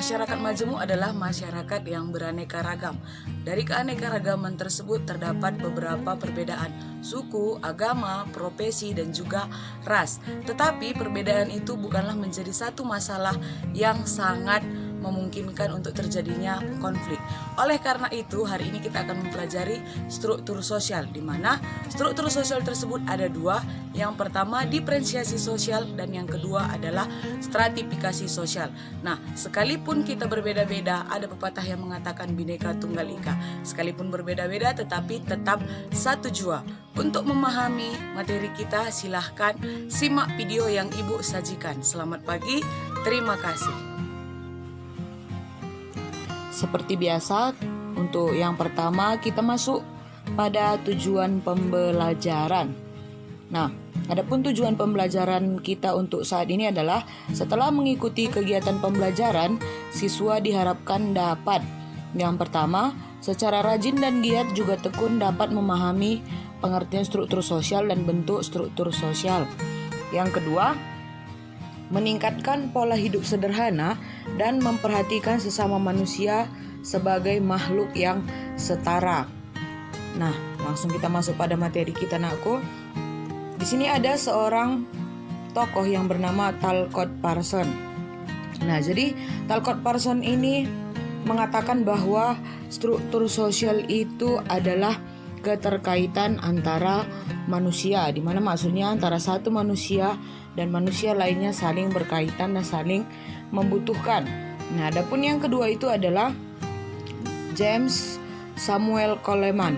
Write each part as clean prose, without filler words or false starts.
Masyarakat majemuk adalah masyarakat yang beraneka ragam. Dari keanekaragaman tersebut terdapat beberapa perbedaan suku, agama, profesi, dan juga ras. Tetapi perbedaan itu bukanlah menjadi satu masalah yang sangat memungkinkan untuk terjadinya konflik. Oleh karena itu, hari ini kita akan mempelajari struktur sosial, di mana struktur sosial tersebut ada dua. Yang pertama diferensiasi sosial dan yang kedua adalah stratifikasi sosial. Nah, sekalipun kita berbeda-beda, ada pepatah yang mengatakan Bhinneka Tunggal Ika. Sekalipun berbeda-beda tetapi tetap satu jua. Untuk memahami materi kita, silahkan simak video yang Ibu sajikan. Selamat pagi, terima kasih. Seperti biasa, untuk yang pertama kita masuk pada tujuan pembelajaran. Nah, adapun tujuan pembelajaran kita untuk saat ini adalah setelah mengikuti kegiatan pembelajaran, siswa diharapkan dapat yang pertama, secara rajin dan giat juga tekun dapat memahami pengertian struktur sosial dan bentuk struktur sosial. Yang kedua, meningkatkan pola hidup sederhana dan memperhatikan sesama manusia sebagai makhluk yang setara. Nah, langsung kita masuk pada materi kita, nakku. Di sini ada seorang tokoh yang bernama Talcott Parsons. Nah, jadi Talcott Parsons ini mengatakan bahwa struktur sosial itu adalah keterkaitan antara manusia, di mana maksudnya antara satu manusia dan manusia lainnya saling berkaitan dan saling membutuhkan. Nah, adapun yang kedua itu adalah James Samuel Coleman.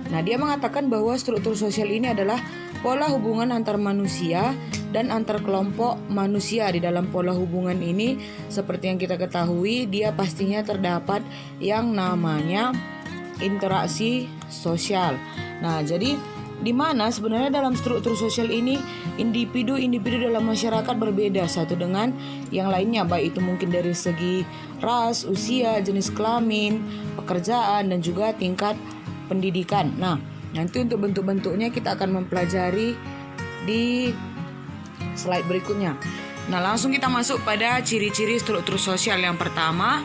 Nah, dia mengatakan bahwa struktur sosial ini adalah pola hubungan antar manusia dan antar kelompok manusia. Di dalam pola hubungan ini, seperti yang kita ketahui, dia pastinya terdapat yang namanya interaksi sosial. Nah, jadi di mana sebenarnya dalam struktur sosial ini individu-individu dalam masyarakat berbeda satu dengan yang lainnya, baik itu mungkin dari segi ras, usia, jenis kelamin, pekerjaan, dan juga tingkat pendidikan. Nah, nanti untuk bentuk-bentuknya kita akan mempelajari di slide berikutnya. Nah, langsung kita masuk pada ciri-ciri struktur sosial. Yang pertama,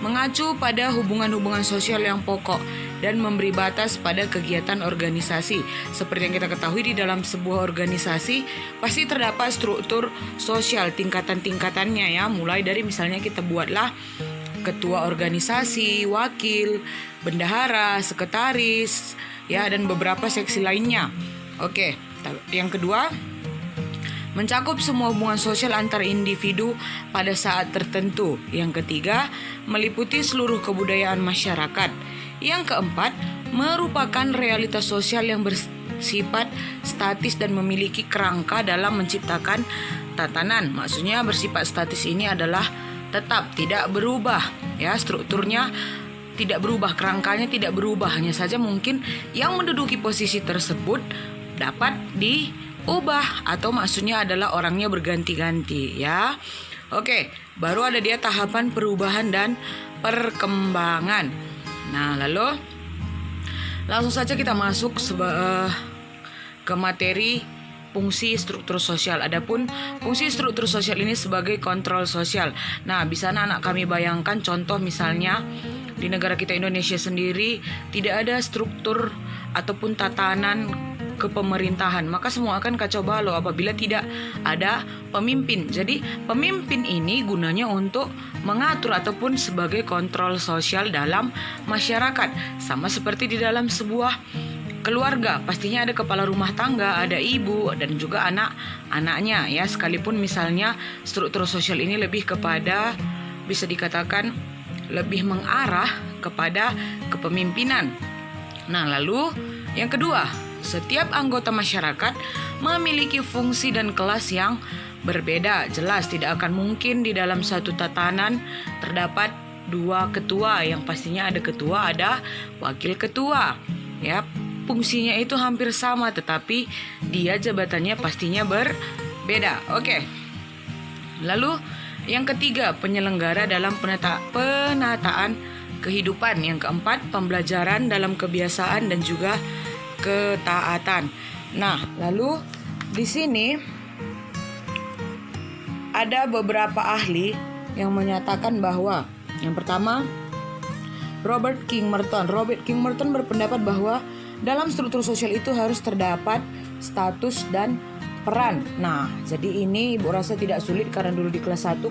mengacu pada hubungan-hubungan sosial yang pokok dan memberi batas pada kegiatan organisasi. Seperti yang kita ketahui, di dalam sebuah organisasi pasti terdapat struktur sosial tingkatan-tingkatannya ya. Mulai dari misalnya kita buatlah ketua organisasi, wakil, bendahara, sekretaris ya, dan beberapa seksi lainnya. Oke, yang kedua, mencakup semua hubungan sosial antar individu pada saat tertentu. Yang ketiga, meliputi seluruh kebudayaan masyarakat. Yang keempat, merupakan realitas sosial yang bersifat statis dan memiliki kerangka dalam menciptakan tatanan. Maksudnya bersifat statis ini adalah tetap tidak berubah ya, strukturnya tidak berubah, kerangkanya tidak berubah, hanya saja mungkin yang menduduki posisi tersebut dapat diubah atau maksudnya adalah orangnya berganti-ganti ya. Oke, baru ada dia tahapan perubahan dan perkembangan. Nah, lalu langsung saja kita masuk ke materi fungsi struktur sosial. Adapun fungsi struktur sosial ini sebagai kontrol sosial. Nah, bisa anak kami bayangkan contoh misalnya di negara kita Indonesia sendiri tidak ada struktur ataupun tatanan kepemerintahan, maka semua akan kacau balau apabila tidak ada pemimpin. Jadi pemimpin ini gunanya untuk mengatur ataupun sebagai kontrol sosial dalam masyarakat. Sama seperti di dalam sebuah keluarga, pastinya ada kepala rumah tangga, ada ibu dan juga anak-anaknya ya. Sekalipun misalnya struktur sosial ini lebih kepada, bisa dikatakan lebih mengarah kepada kepemimpinan. Nah, lalu yang kedua, setiap anggota masyarakat memiliki fungsi dan kelas yang berbeda. Jelas tidak akan mungkin di dalam satu tatanan terdapat dua ketua, yang pastinya ada ketua, ada wakil ketua. Ya, fungsinya itu hampir sama tetapi dia jabatannya pastinya berbeda. Oke. Lalu yang ketiga, penyelenggara dalam penataan kehidupan. Yang keempat, pembelajaran dalam kebiasaan dan juga ketaatan. Nah, lalu di sini ada beberapa ahli yang menyatakan bahwa Yang pertama, Robert King Merton. Robert King Merton berpendapat bahwa dalam struktur sosial itu harus terdapat status dan peran. Nah, jadi ini Ibu rasa tidak sulit karena dulu di kelas 1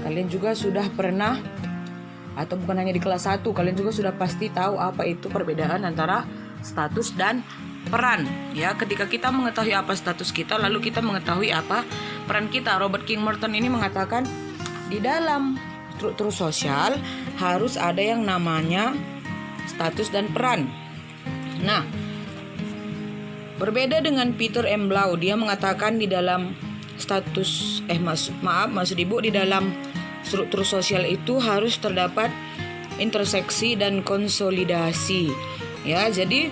kalian juga sudah pernah, atau bukan hanya di kelas 1, kalian juga sudah pasti tahu apa itu perbedaan antara status dan peran. Ya, ketika kita mengetahui apa status kita, lalu kita mengetahui apa peran kita. Robert King Merton ini mengatakan di dalam struktur sosial harus ada yang namanya status dan peran. Nah, berbeda dengan Peter M. Blau, dia mengatakan di dalam status maksud Ibu, di dalam struktur sosial itu harus terdapat interseksi dan konsolidasi. Ya, jadi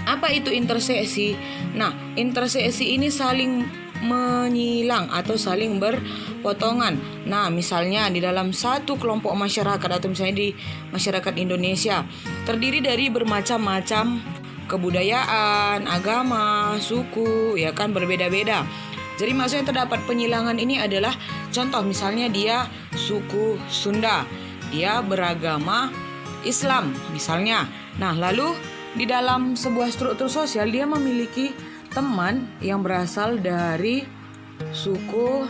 apa itu interseksi? Nah, interseksi ini saling menyilang atau saling berpotongan. Nah, misalnya di dalam satu kelompok masyarakat atau misalnya di masyarakat Indonesia terdiri dari bermacam-macam kebudayaan, agama, suku, ya kan, berbeda-beda. Jadi maksudnya terdapat penyilangan ini adalah contoh, misalnya dia suku Sunda, dia beragama Islam misalnya. Nah, lalu di dalam sebuah struktur sosial dia memiliki teman yang berasal dari suku,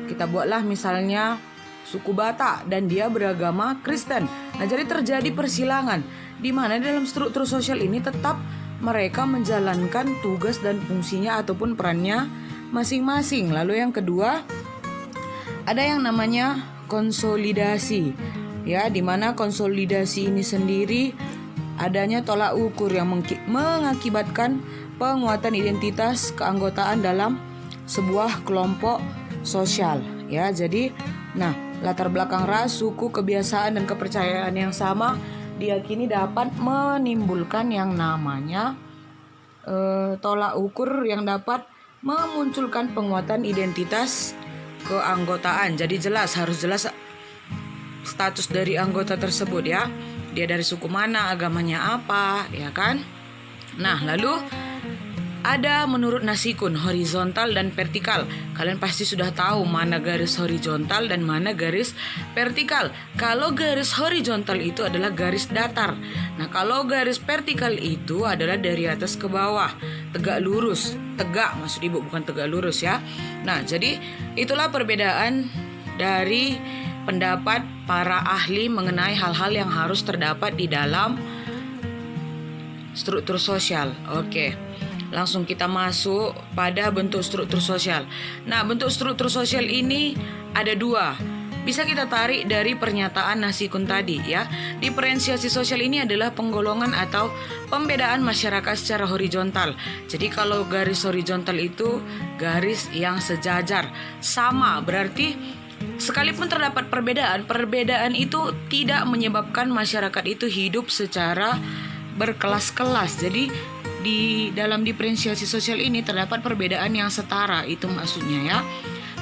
kita buatlah misalnya suku Batak, dan dia beragama Kristen. Nah, jadi terjadi persilangan di mana dalam struktur sosial ini tetap mereka menjalankan tugas dan fungsinya ataupun perannya masing-masing. Lalu yang kedua, ada yang namanya konsolidasi. Ya, di mana konsolidasi ini sendiri adanya tolak ukur yang mengakibatkan penguatan identitas keanggotaan dalam sebuah kelompok sosial. Ya, jadi latar belakang ras, suku, kebiasaan dan kepercayaan yang sama diyakini dapat menimbulkan yang namanya tolak ukur yang dapat memunculkan penguatan identitas keanggotaan. Jadi harus jelas status dari anggota tersebut, ya. Dia dari suku mana, agamanya apa, ya kan? Nah, lalu ada menurut Nasikun horizontal dan vertikal. Kalian pasti sudah tahu mana garis horizontal dan mana garis vertikal. Kalau garis horizontal itu adalah garis datar. Nah, kalau garis vertikal itu adalah dari atas ke bawah, tegak lurus. Tegak maksud Ibu, bukan tegak lurus, ya. Nah, jadi itulah perbedaan dari pendapat para ahli mengenai hal-hal yang harus terdapat di dalam struktur sosial. Oke. Langsung kita masuk pada bentuk struktur sosial. Nah, bentuk struktur sosial ini ada dua. Bisa kita tarik dari pernyataan Nasikun tadi, ya. Diferensiasi sosial ini adalah penggolongan atau pembedaan masyarakat secara horizontal. Jadi kalau garis horizontal itu garis yang sejajar, sama, berarti sekalipun terdapat perbedaan itu tidak menyebabkan masyarakat itu hidup secara berkelas-kelas. Jadi di dalam diferensiasi sosial ini terdapat perbedaan yang setara, itu maksudnya, ya.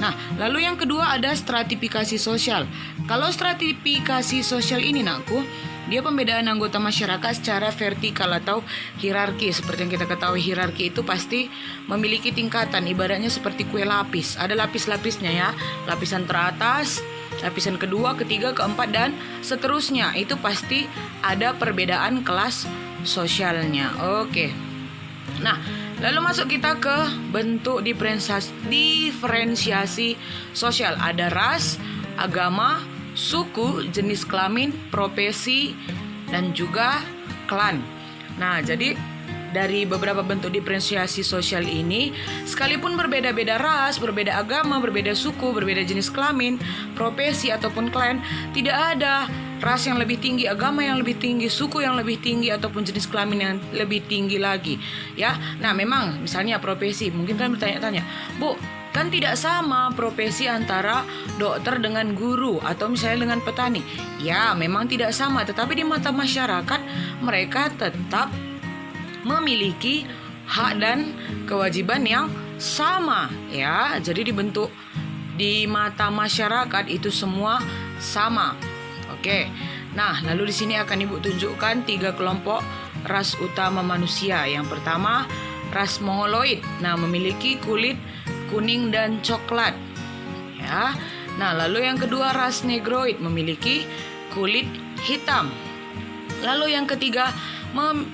Nah, lalu yang kedua ada stratifikasi sosial. Kalau stratifikasi sosial ini, nakku, dia pembedaan anggota masyarakat secara vertikal atau hierarki. Seperti yang kita ketahui, hierarki itu pasti memiliki tingkatan, ibaratnya seperti kue lapis. Ada lapis-lapisnya, ya. Lapisan teratas, lapisan kedua, ketiga, keempat, dan seterusnya. Itu pasti ada perbedaan kelas sosialnya. Oke. Nah, lalu masuk kita ke bentuk diferensiasi sosial. Ada ras, agama, suku, jenis kelamin, profesi, dan juga klan. Nah, jadi dari beberapa bentuk diferensiasi sosial ini, sekalipun berbeda-beda ras, berbeda agama, berbeda suku, berbeda jenis kelamin, profesi ataupun klan, tidak ada ras yang lebih tinggi, agama yang lebih tinggi, suku yang lebih tinggi, ataupun jenis kelamin yang lebih tinggi lagi, ya. Nah, memang misalnya profesi, mungkin kan bertanya-tanya, Bu, kan tidak sama profesi antara dokter dengan guru atau misalnya dengan petani. Ya, memang tidak sama, tetapi di mata masyarakat mereka tetap memiliki hak dan kewajiban yang sama, ya. Jadi di mata masyarakat itu semua sama. Oke. Nah, lalu di sini akan Ibu tunjukkan 3 kelompok ras utama manusia. Yang pertama, ras Mongoloid. Nah, memiliki kulit kuning dan coklat. Ya. Nah, lalu yang kedua, ras Negroid memiliki kulit hitam. Lalu yang ketiga,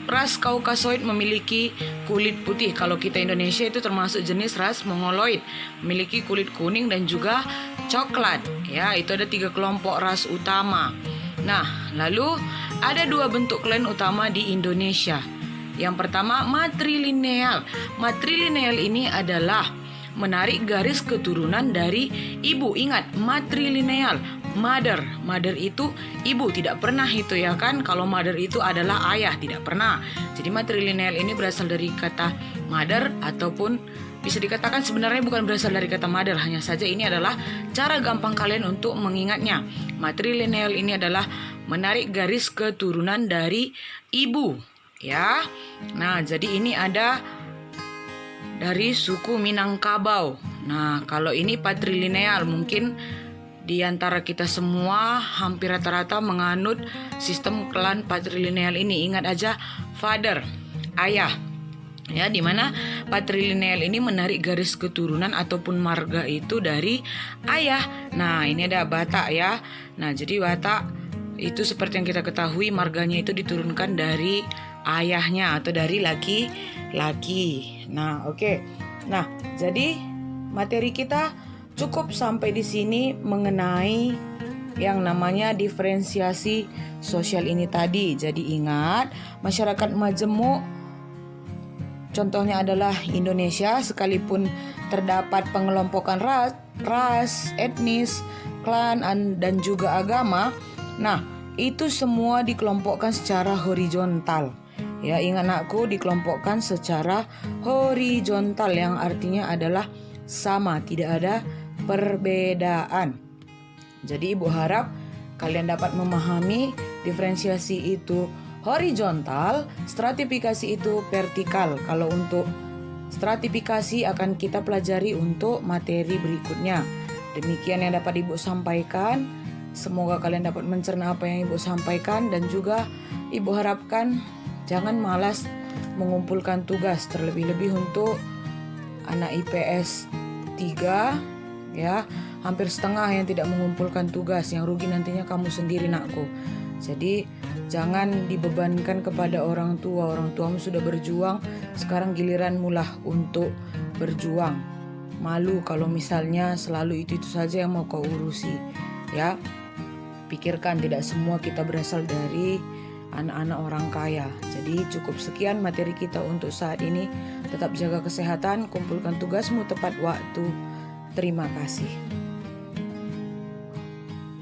ras Kaukasoid memiliki kulit putih. Kalau kita Indonesia itu termasuk jenis ras Mongoloid, memiliki kulit kuning dan juga coklat. Ya, itu ada 3 kelompok ras utama. Nah, lalu ada 2 bentuk klan utama di Indonesia. Yang pertama, matrilineal. Matrilineal ini adalah menarik garis keturunan dari ibu. Ingat, matrilineal, mother. Mother itu ibu, tidak pernah itu ya kan. Kalau mother itu adalah ayah, tidak pernah. Jadi matrilineal ini berasal dari kata mother, ataupun bisa dikatakan sebenarnya bukan berasal dari kata mother, hanya saja ini adalah cara gampang kalian untuk mengingatnya. Matrilineal ini adalah menarik garis keturunan dari ibu, ya. Nah, jadi ini ada dari suku Minangkabau. Nah, kalau ini patrilineal, mungkin di antara kita semua hampir rata-rata menganut sistem klan patrilineal ini. Ingat aja, father, ayah. Ya, di mana patrilineal ini menarik garis keturunan ataupun marga itu dari ayah. Nah, ini ada Batak ya. Nah, jadi Batak itu seperti yang kita ketahui, marganya itu diturunkan dari ayahnya atau dari laki-laki. Nah, oke. Nah, jadi materi kita cukup sampai di sini mengenai yang namanya diferensiasi sosial ini tadi. Jadi ingat, masyarakat majemuk contohnya adalah Indonesia, sekalipun terdapat pengelompokan ras, etnis, klan, dan juga agama. Nah, itu semua dikelompokkan secara horizontal. Ya, ingat anakku, dikelompokkan secara horizontal yang artinya adalah sama, tidak ada perbedaan. Jadi ibu harap kalian dapat memahami diferensiasi itu horizontal, stratifikasi itu vertikal. Kalau untuk stratifikasi akan kita pelajari untuk materi berikutnya. Demikian yang dapat ibu sampaikan. Semoga kalian dapat mencerna apa yang ibu sampaikan, dan juga ibu harapkan jangan malas mengumpulkan tugas, terlebih-lebih untuk anak IPS 3 ya. Hampir setengah yang tidak mengumpulkan tugas, yang rugi nantinya kamu sendiri nakku. Jadi jangan dibebankan kepada orang tua. Orang tuamu sudah berjuang, sekarang giliranmu lah untuk berjuang. Malu kalau misalnya selalu itu saja yang mau kau urusi ya. Pikirkan, tidak semua kita berasal dari anak-anak orang kaya. Jadi cukup sekian materi kita untuk saat ini. Tetap jaga kesehatan, kumpulkan tugasmu tepat waktu. Terima kasih.